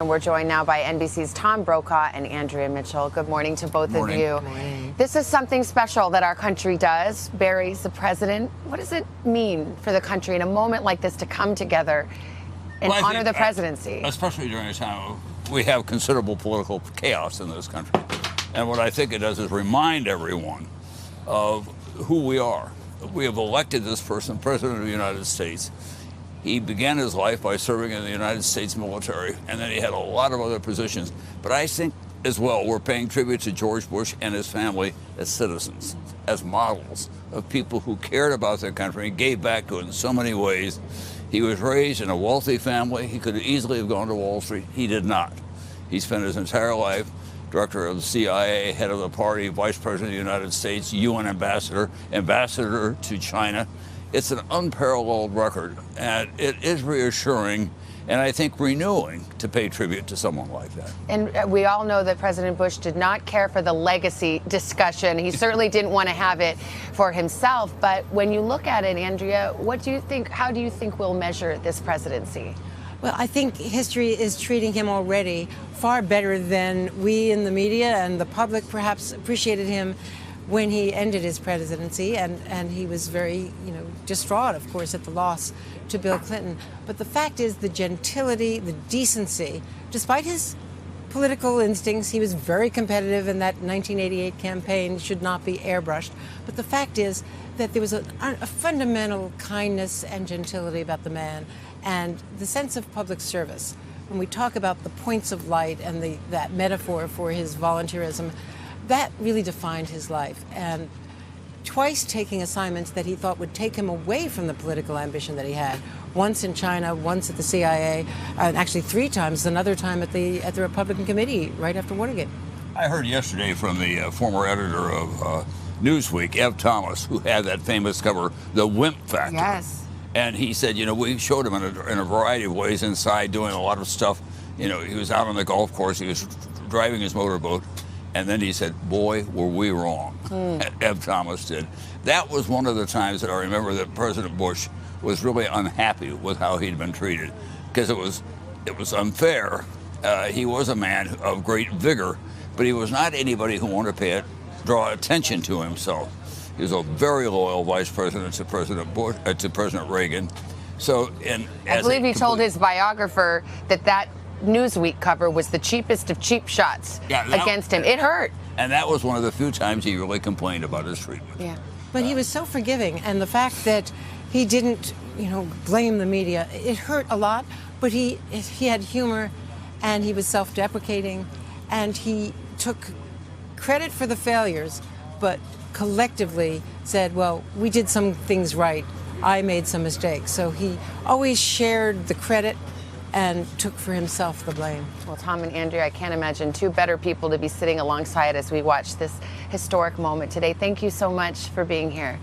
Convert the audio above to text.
And we're joined now by NBC's Tom Brokaw and Andrea Mitchell. Good morning to both of you. Morning. This is something special that our country does, buries the president. What does it mean for the country in a moment like this to come together and honor the presidency? Especially during a time we have considerable political chaos in this country. And what I think it does is remind everyone of who we are. We have elected this person, President of the United States. He began his life by serving in the United States military, and then he had a lot of other positions. But I think, as well, we're paying tribute to George Bush and his family as citizens, as models of people who cared about their country and gave back to it in so many ways. He was raised in a wealthy family. He could easily have gone to Wall Street. He did not. He spent his entire life director of the CIA, head of the party, vice president of the United States, UN ambassador, ambassador to China. It's an unparalleled record, and it is reassuring and I think renewing to pay tribute to someone like that. And we all know that President Bush did not care for the legacy discussion. He certainly didn't want to have it for himself. But when you look at it, Andrea, what do you think? How do you think we'll measure this presidency? Well, I think history is treating him already far better than we in the media and the public perhaps appreciated him when he ended his presidency, and he was very, distraught, of course, at the loss to Bill Clinton. But the fact is the gentility, the decency, despite his political instincts, he was very competitive in that 1988 campaign, should not be airbrushed. But the fact is that there was a fundamental kindness and gentility about the man, and the sense of public service. When we talk about the points of light and that metaphor for his volunteerism, that really defined his life. And twice taking assignments that he thought would take him away from the political ambition that he had. Once in China, once at the CIA, and actually 3 times, another time at the Republican Committee right after Watergate. I heard yesterday from the former editor of Newsweek, Ev Thomas, who had that famous cover, The Wimp Factor. Yes. And he said, we showed him in a variety of ways inside doing a lot of stuff. He was out on the golf course, he was driving his motorboat. And then he said, boy, were we wrong. Ev Thomas did. That was one of the times that I remember that President Bush was really unhappy with how he'd been treated, because it was unfair. He was a man of great vigor, but he was not anybody who wanted to draw attention to himself. He was a very loyal vice president to President Bush, to President Reagan. So, I believe he told his biographer that Newsweek cover was the cheapest of cheap shots against him. It hurt. And that was one of the few times he really complained about his treatment. Yeah. But he was so forgiving, and the fact that he didn't, blame the media, it hurt a lot, but he had humor, and he was self-deprecating, and he took credit for the failures, but collectively said, well, we did some things right. I made some mistakes. So he always shared the credit and took for himself the blame. Well, Tom and Andrea, I can't imagine 2 better people to be sitting alongside as we watch this historic moment today. Thank you so much for being here.